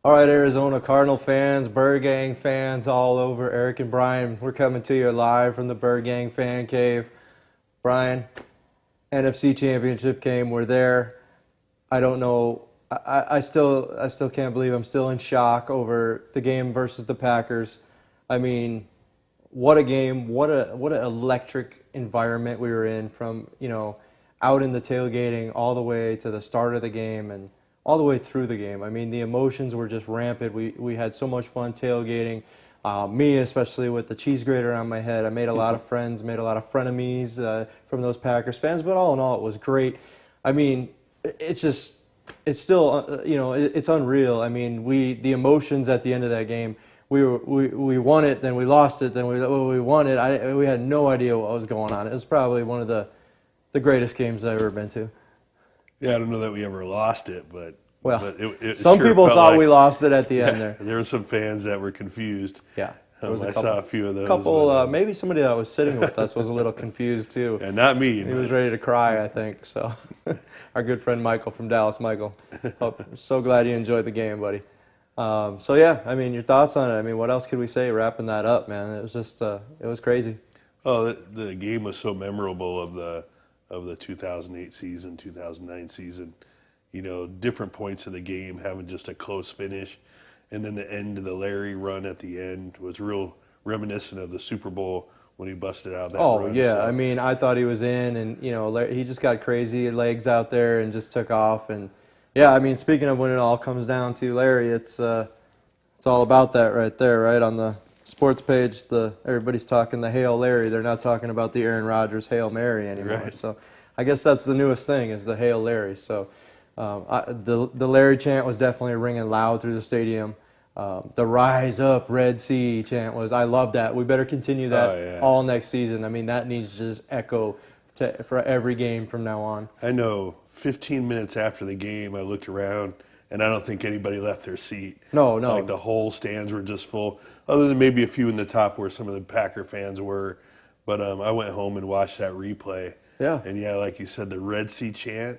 All right, Arizona Cardinal fans, Birdgang fans all over. Eric and Brian, we're coming to you live from the Birdgang fan cave. Brian, NFC Championship game, we're there. I don't know. I still can't believe I'm still in shock over the game versus the Packers. I mean, what a game! What an electric environment we were in from out in the tailgating all the way to the start of the game and all the way through the game. I mean, the emotions were just rampant. We had so much fun tailgating. Me, especially with the cheese grater on my head, I made a lot of friends, made a lot of frenemies from those Packers fans. But all in all, it was great. I mean, it's still, it's unreal. I mean, the emotions at the end of that game. We won it, then we lost it, then we won it. We had no idea what was going on. It was probably one of the greatest games I've ever been to. Yeah, I don't know that we ever lost it, but it some sure people felt thought like, we lost it at the end there. There were some fans that were confused. Yeah, there was I saw a few of those. Maybe somebody that was sitting with us was a little confused too. And not me. He was ready to cry, I think. So, our good friend Michael from Dallas, Michael. So glad you enjoyed the game, buddy. So yeah, I mean, your thoughts on it? I mean, what else could we say wrapping that up, man? It was just, it was crazy. Oh, the game was so memorable of the 2008 season, 2009 season. You know, different points of the game having just a close finish, and then the end of the Larry run at the end was real reminiscent of the Super Bowl when he busted out that run. Oh yeah, so. I mean, I thought he was in, and he just got crazy legs out there and just took off. And yeah, I mean, speaking of when it all comes down to Larry, it's all about that right there, right on the sports page. Everybody's talking the Hail Larry. They're not talking about the Aaron Rodgers Hail Mary anymore. Right. So I guess that's the newest thing is the Hail Larry. So the Larry chant was definitely ringing loud through the stadium. The Rise Up Red Sea chant was, I love that. We better continue that all next season. I mean, that needs to just echo for every game from now on. I know 15 minutes after the game, I looked around, and I don't think anybody left their seat. No. Like the whole stands were just full, other than maybe a few in the top where some of the Packer fans were. But I went home and watched that replay. Yeah. And yeah, like you said, the Red Sea chant.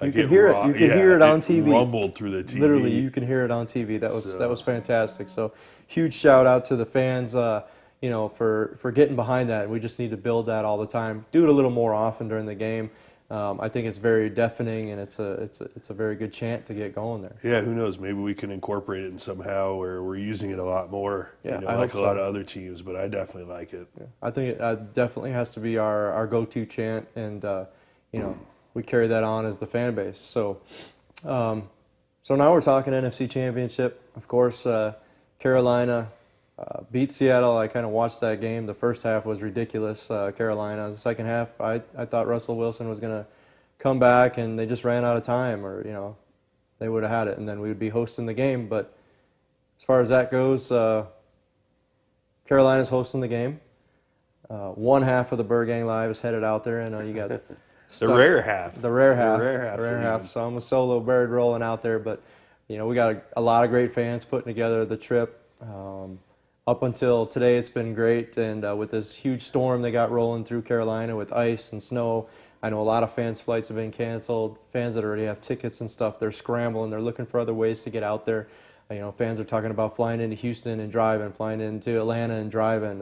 You can hear it. You can hear it on TV. It rumbled through the TV. Literally, you can hear it on TV. That was fantastic. So, huge shout out to the fans, for getting behind that. We just need to build that all the time. Do it a little more often during the game. I think it's very deafening, and it's a very good chant to get going there. Yeah, who knows? Maybe we can incorporate it in somehow where we're using it a lot more. Yeah, like a lot of other teams. But I definitely like it. Yeah, I think it definitely has to be our go-to chant, and we carry that on as the fan base. So, so now we're talking NFC Championship. Of course, Carolina beat Seattle. I kind of watched that game. The first half was ridiculous, Carolina. The second half, I thought Russell Wilson was going to come back, and they just ran out of time, or they would have had it, and then we would be hosting the game. But as far as that goes, Carolina's hosting the game. One half of the Birdgang Live is headed out there. I know you got the rare half. The rare half. So I'm a solo bird rolling out there, but we got a lot of great fans putting together the trip. Up until today, it's been great, and with this huge storm they got rolling through Carolina with ice and snow, I know a lot of fans' flights have been canceled. Fans that already have tickets and stuff, they're scrambling. They're looking for other ways to get out there. Fans are talking about flying into Houston and driving, flying into Atlanta and driving.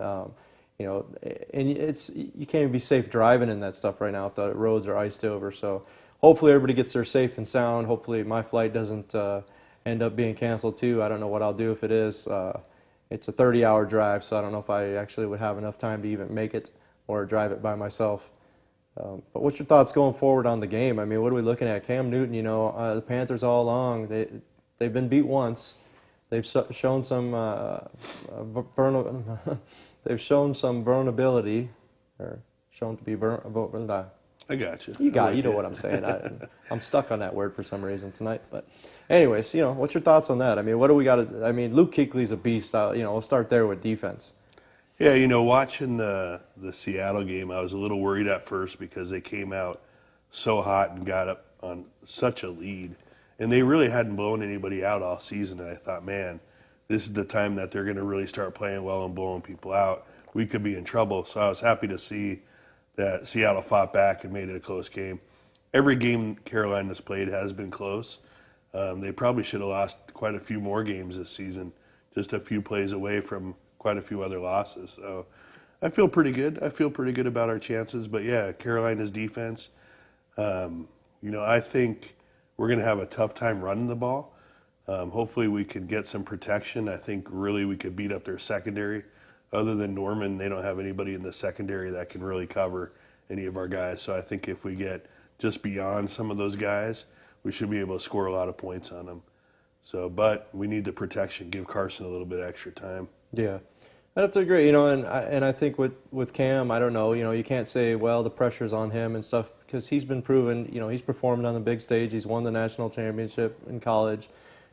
And you can't even be safe driving in that stuff right now if the roads are iced over. So hopefully everybody gets there safe and sound. Hopefully my flight doesn't end up being canceled too. I don't know what I'll do if it is. It's a 30-hour drive, so I don't know if I actually would have enough time to even make it or drive it by myself. But what's your thoughts going forward on the game? I mean, what are we looking at? Cam Newton, the Panthers all along, they've been beat once. They've shown some they've shown some vulnerability, or shown to be vulnerable. I got you. You know what I'm saying. I'm stuck on that word for some reason tonight. But anyways, what's your thoughts on that? I mean, what do we got to? I mean, Luke Kuechly's a beast. We'll start there with defense. Yeah, watching the Seattle game, I was a little worried at first because they came out so hot and got up on such a lead, and they really hadn't blown anybody out all season. And I thought, man, this is the time that they're going to really start playing well and blowing people out. We could be in trouble. So I was happy to see that Seattle fought back and made it a close game. Every game Carolina's played has been close. They probably should have lost quite a few more games this season, just a few plays away from quite a few other losses. So I feel pretty good. I feel pretty good about our chances. But yeah, Carolina's defense, I think we're going to have a tough time running the ball. Hopefully we can get some protection. I think really we could beat up their secondary. Other than Norman, they don't have anybody in the secondary that can really cover any of our guys. So I think if we get just beyond some of those guys, we should be able to score a lot of points on them. So, but we need the protection. Give Carson a little bit extra time. Yeah, I have to agree. And I think with Cam, I don't know. You can't say, well, the pressure's on him and stuff, because he's been proven. He's performed on the big stage. He's won the national championship in college.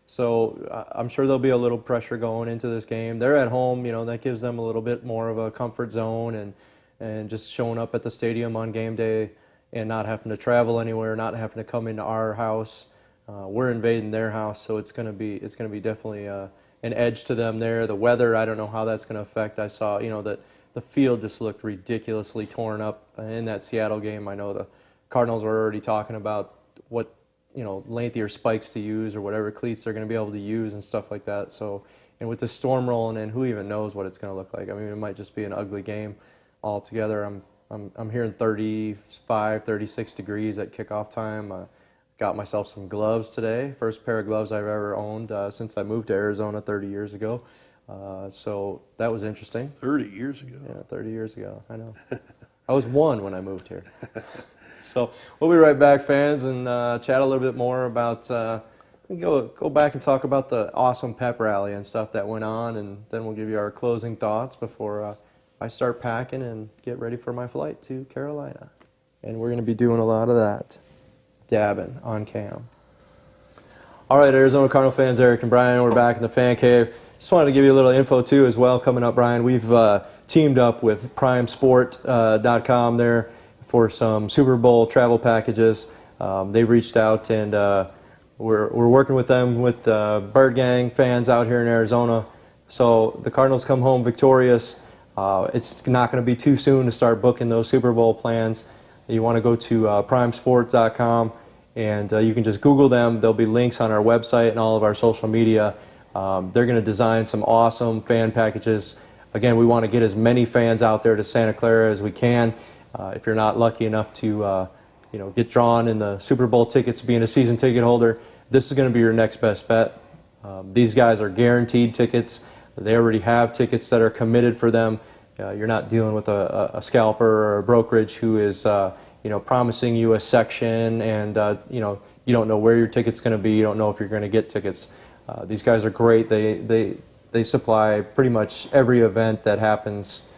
So I'm sure there'll be a little pressure going into this game. They're at home. That gives them a little bit more of a comfort zone, and just showing up at the stadium on game day and not having to travel anywhere, not having to come into our house. We're invading their house, so it's going to be definitely an edge to them there. The weather, I don't know how that's going to affect. I saw, that the field just looked ridiculously torn up in that Seattle game. I know the Cardinals were already talking about what, lengthier spikes to use or whatever cleats they're going to be able to use and stuff like that. So, and with the storm rolling in, who even knows what it's going to look like? I mean, it might just be an ugly game altogether. I'm hearing 35, 36 degrees at kickoff time. Got myself some gloves today. First pair of gloves I've ever owned since I moved to Arizona 30 years ago. So that was interesting. 30 years ago? Yeah, 30 years ago. I know. I was 1 when I moved here. So we'll be right back, fans, and chat a little bit more about, go back and talk about the awesome pep rally and stuff that went on, and then we'll give you our closing thoughts before I start packing and get ready for my flight to Carolina. And we're going to be doing a lot of that, dabbing on cam. All right, Arizona Cardinal fans, Eric and Brian, we're back in the fan cave. Just wanted to give you a little info, too, as well, coming up, Brian. We've teamed up with primesport.com there for some Super Bowl travel packages. They've reached out, and we're working with them with Birdgang fans out here in Arizona. So the Cardinals come home victorious. It's not going to be too soon to start booking those Super Bowl plans. You want to go to primesport.com, and you can just Google them. There'll be links on our website and all of our social media. They're going to design some awesome fan packages. Again, we want to get as many fans out there to Santa Clara as we can. If you're not lucky enough to get drawn in the Super Bowl tickets, being a season ticket holder, this is going to be your next best bet. These guys are guaranteed tickets. They already have tickets that are committed for them. You're not dealing with a scalper or a brokerage who is promising you a section, and you don't know where your ticket's going to be. You don't know if you're going to get tickets. These guys are great. They supply pretty much every event that happens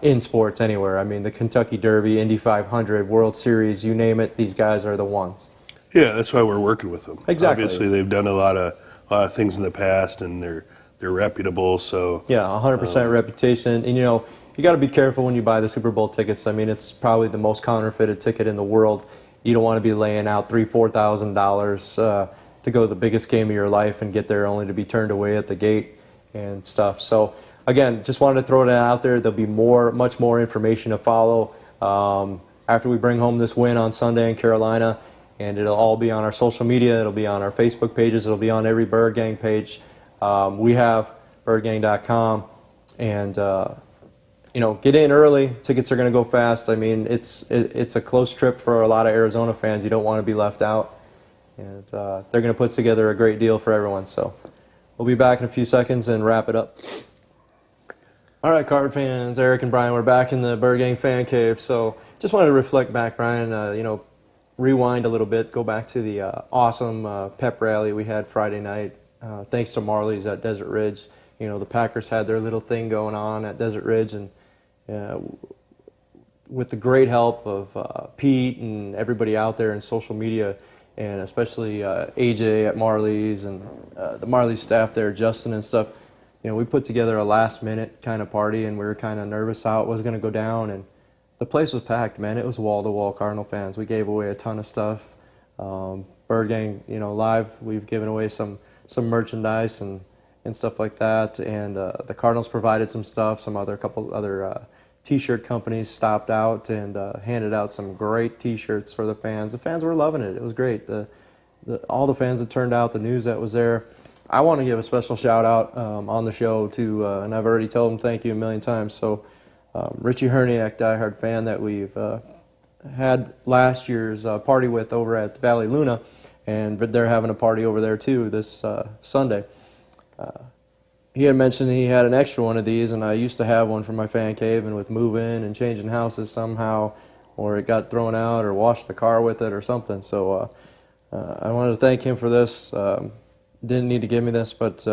in sports anywhere. I mean, the Kentucky Derby, Indy 500, World Series, you name it, these guys are the ones. Yeah, that's why we're working with them. Exactly. Obviously, they've done a lot of things in the past, and they're reputable. So yeah, 100% reputation. And you got to be careful when you buy the Super Bowl tickets. I mean, it's probably the most counterfeited ticket in the world. You don't want to be laying out $3,000-$4,000 to go to the biggest game of your life and get there only to be turned away at the gate and stuff. So again, just wanted to throw that out there. There'll be much more information to follow after we bring home this win on Sunday in Carolina, and it'll all be on our social media. It'll be on our Facebook pages. It'll be on every Birdgang page. We have birdgang.com, and get in early. Tickets are going to go fast. I mean, it's a close trip for a lot of Arizona fans. You don't want to be left out, and they're going to put together a great deal for everyone. So we'll be back in a few seconds and wrap it up. All right, Card fans, Eric and Brian, we're back in the Birdgang fan cave. So just wanted to reflect back, Brian, rewind a little bit, go back to the awesome pep rally we had Friday night. Thanks to Marley's at Desert Ridge. The Packers had their little thing going on at Desert Ridge, and with the great help of Pete and everybody out there in social media, and especially AJ at Marley's and the Marley's staff there, Justin and stuff, we put together a last-minute kind of party, and we were kind of nervous how it was going to go down, and the place was packed, man. It was wall-to-wall Cardinal fans. We gave away a ton of stuff. Birdgang, live, we've given away some merchandise and stuff like that, and the Cardinals provided some stuff. Couple other T-shirt companies stopped out and handed out some great T-shirts for the fans. The fans were loving it. It was great. The all the fans that turned out, the news that was there. I want to give a special shout out on the show to, and I've already told him thank you a million times. So Richie Herniak, diehard fan that we've had last year's party with over at Valley Luna, and they're having a party over there too this Sunday. He had mentioned he had an extra one of these, and I used to have one for my fan cave, and with moving and changing houses somehow, or it got thrown out or washed the car with it or something. So I wanted to thank him for this. Didn't need to give me this, but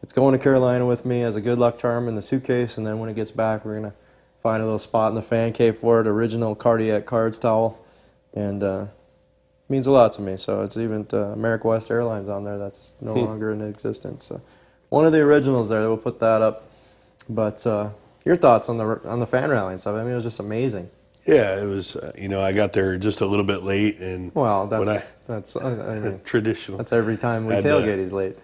it's going to Carolina with me as a good luck charm in the suitcase, and then when it gets back, we're going to find a little spot in the fan cave for it, original cardiac cards towel, and means a lot to me. So it's even America West Airlines on there that's no longer in existence. So one of the originals there, we'll put that up. But your thoughts on the fan rally and stuff? I mean, it was just amazing. Yeah, it was. I got there just a little bit late, and well, that's I mean, traditional. That's every time we tailgate. He's late.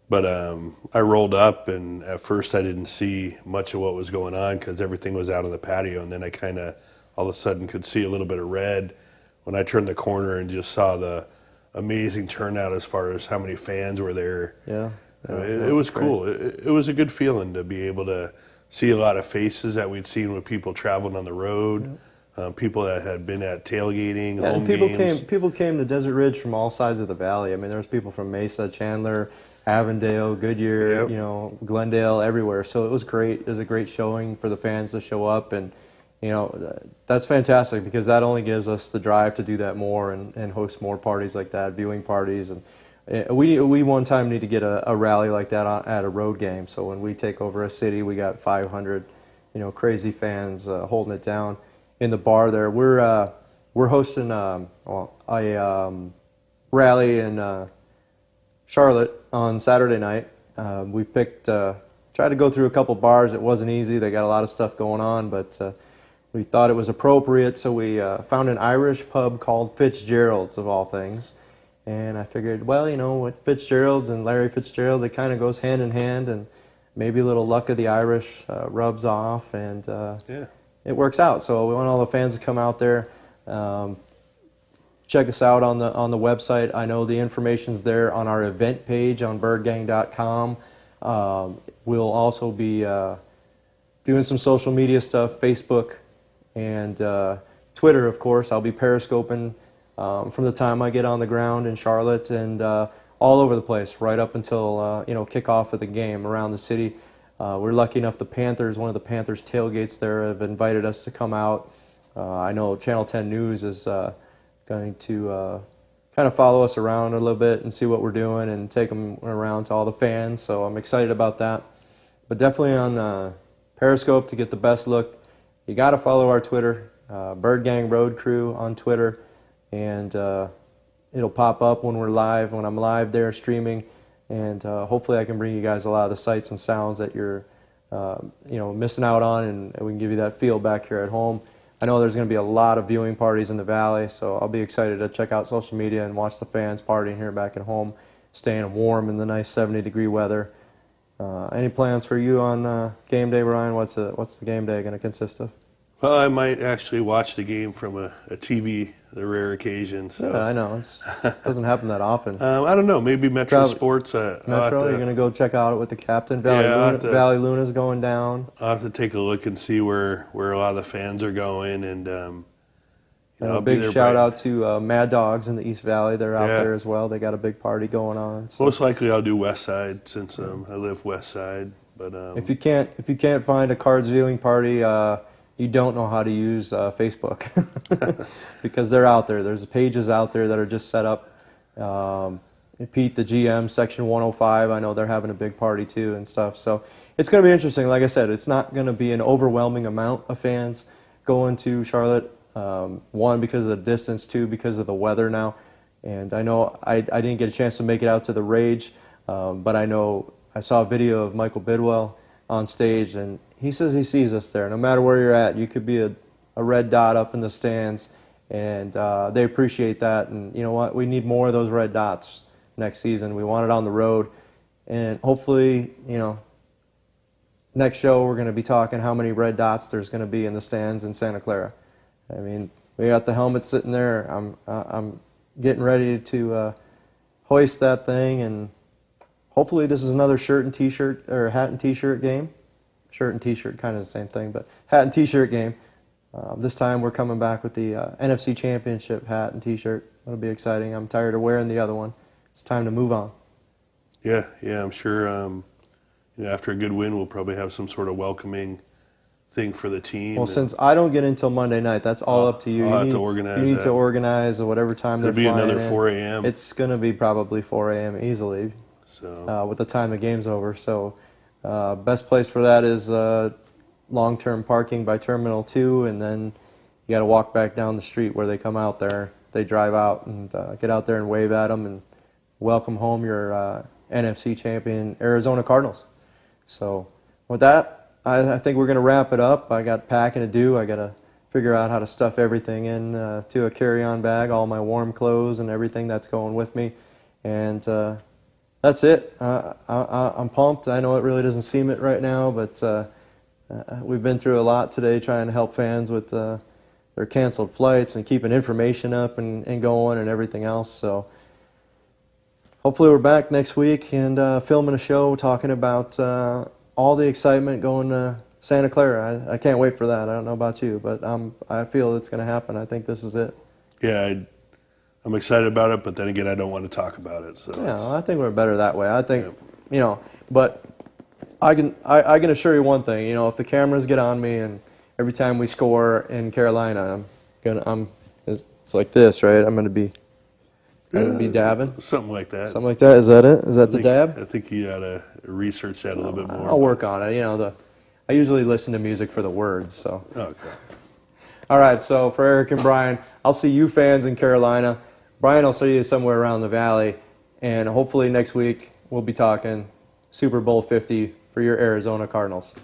But I rolled up, and at first I didn't see much of what was going on because everything was out on the patio, and then I kind of all of a sudden could see a little bit of red when I turned the corner and just saw the amazing turnout as far as how many fans were there. Yeah. It was cool. It was a good feeling to be able to see a lot of faces that we'd seen with people traveling on the road, people that had been at tailgating, home games. People came to Desert Ridge from all sides of the valley. I mean, there was people from Mesa, Chandler, Avondale, Goodyear, Glendale, everywhere. So it was great. It was a great showing for the fans to show up, and that's fantastic because that only gives us the drive to do that more and host more parties like that, viewing parties. And we one time need to get a rally like that at a road game. So when we take over a city, we got 500, crazy fans holding it down in the bar there. We're hosting a rally in Charlotte on Saturday night. We tried to go through a couple bars. It wasn't easy. They got a lot of stuff going on, but we thought it was appropriate, so we found an Irish pub called Fitzgerald's, of all things. And I figured, well, with Fitzgerald's and Larry Fitzgerald, it kind of goes hand in hand, and maybe a little luck of the Irish rubs off, and it works out. So we want all the fans to come out there. Check us out on the website. I know the information's there on our event page on birdgang.com. We'll also be doing some social media stuff, Facebook and Twitter, of course. I'll be periscoping from the time I get on the ground in Charlotte and all over the place, right up until kickoff of the game around the city. We're lucky enough one of the Panthers tailgates there have invited us to come out. I know Channel 10 News is going to kind of follow us around a little bit and see what we're doing and take them around to all the fans. So I'm excited about that. But definitely on Periscope to get the best look. You got to follow our Twitter, Birdgang Road Crew on Twitter, and it'll pop up when we're live, when I'm live there streaming, and hopefully I can bring you guys a lot of the sights and sounds that you're missing out on, and we can give you that feel back here at home. I know there's going to be a lot of viewing parties in the valley, so I'll be excited to check out social media and watch the fans partying here back at home, staying warm in the nice 70-degree weather. Any plans for you on game day, Brian? What's the game day going to consist of? Well, I might actually watch the game from a TV, the rare occasion. So. Yeah, I know. It doesn't happen that often. I don't know. Maybe Metro Sports. Metro, you're going to go check out it with the captain. Valley Luna's going down. I'll have to take a look and see where a lot of the fans are going. And a big shout out to Mad Dogs in the East Valley. They're out there as well. They got a big party going on. So. Most likely I'll do West Side since I live West Side. But if you can't find a Cards viewing party, you don't know how to use Facebook because they're out there. There's pages out there that are just set up. Pete, the GM, Section 105, I know they're having a big party too and stuff. So it's going to be interesting. Like I said, it's not going to be an overwhelming amount of fans going to Charlotte. One, because of the distance. Two, because of the weather now. And I know I didn't get a chance to make it out to the Rage, but I know I saw a video of Michael Bidwell on stage, and he says he sees us there. No matter where you're at, you could be a red dot up in the stands, and they appreciate that. And you know what? We need more of those red dots next season. We want it on the road, and hopefully, next show we're going to be talking how many red dots there's going to be in the stands in Santa Clara. I mean, we got the helmet sitting there. I'm getting ready to hoist that thing, and hopefully this is another shirt and T-shirt or hat and T-shirt game. Shirt and T-shirt, kind of the same thing, but hat and T-shirt game. This time we're coming back with the NFC Championship hat and T-shirt. That'll be exciting. I'm tired of wearing the other one. It's time to move on. Yeah, I'm sure. After a good win, we'll probably have some sort of welcoming thing for the team. Well, since I don't get in until Monday night, that's all up to you. I'll have to organize You need that. to organize at whatever time they're It'll be flying another in. 4 a.m. It's going to be probably 4 a.m. easily with the time the game's over. So best place for that is long-term parking by Terminal 2, and then you got to walk back down the street where they come out there. They drive out and get out there and wave at them and welcome home your NFC champion Arizona Cardinals. So with that, I think we're going to wrap it up. I got packing to do. I got to figure out how to stuff everything in to a carry-on bag, all my warm clothes and everything that's going with me. And that's it. I'm pumped. I know it really doesn't seem it right now, but we've been through a lot today trying to help fans with their canceled flights and keeping information up and going and everything else. So hopefully we're back next week and filming a show talking about all the excitement going to Santa Clara. I can't wait for that. I don't know about you, but I feel it's going to happen. I think this is it. Yeah, I'm excited about it, but then again, I don't want to talk about it. So yeah, well, I think we're better that way. I think, but I can assure you one thing. If the cameras get on me and every time we score in Carolina, it's like this, right? I'm gonna be dabbing. Something like that. Something like that. Is that it? Is that the dab? I think you gotta research that a little bit more. I'll work on it. I usually listen to music for the words, so. Okay. All right, so for Eric and Brian, I'll see you fans in Carolina. Brian, I'll see you somewhere around the valley, and hopefully next week we'll be talking Super Bowl 50 for your Arizona Cardinals.